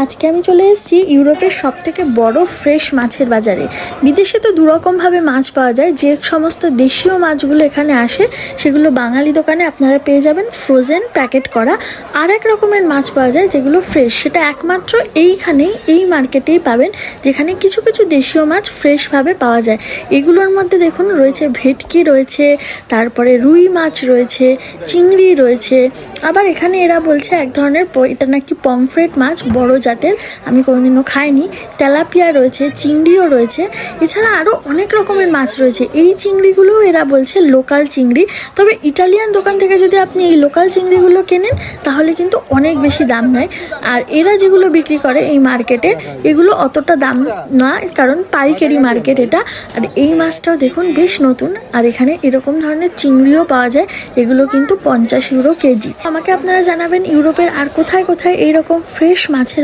আজকে আমি চলে এসেছি ইউরোপের সবথেকে বড় ফ্রেশ মাছের বাজারে। বিদেশে তো দুরকমভাবে মাছ পাওয়া যায়, যে সমস্ত দেশীয় মাছগুলো এখানে আসে সেগুলো বাঙালি দোকানে আপনারা পেয়ে যাবেন ফ্রোজেন প্যাকেট করা। আর এক রকমের মাছ পাওয়া যায় যেগুলো ফ্রেশ, সেটা একমাত্র এইখানেই এই মার্কেটেই পাবেন, যেখানে কিছু কিছু দেশীয় মাছ ফ্রেশভাবে পাওয়া যায়। এগুলোর মধ্যে দেখুন রয়েছে ভেটকি রয়েছে, তারপরে রুই মাছ রয়েছে, চিংড়ি রয়েছে। আবার এখানে এরা বলছে এক ধরনের এটা নাকি পমফ্রেট মাছ, বড় জাতের, আমি কোনোদিনও খাইনি। তেলাপিয়া রয়েছে, চিংড়িও রয়েছে, এছাড়া আরও অনেক রকমের মাছ রয়েছে। এই চিংড়িগুলোও এরা বলছে লোকাল চিংড়ি, তবে ইটালিয়ান দোকান থেকে যদি আপনি এই লোকাল চিংড়িগুলো কেনেন তাহলে কিন্তু অনেক বেশি দাম নেয়। আর এরা যেগুলো বিক্রি করে এই মার্কেটে এগুলো অতটা দাম না, কারণ পাইকারি মার্কেট এটা। আর এই মাছটাও দেখুন বেশ নতুন। আর এখানে এরকম ধরনের চিংড়িও পাওয়া যায়, এগুলো কিন্তু 50 ইউরো কেজি। আমাকে আপনারা জানাবেন ইউরোপের আর কোথায় কোথায় এইরকম ফ্রেশ মাছের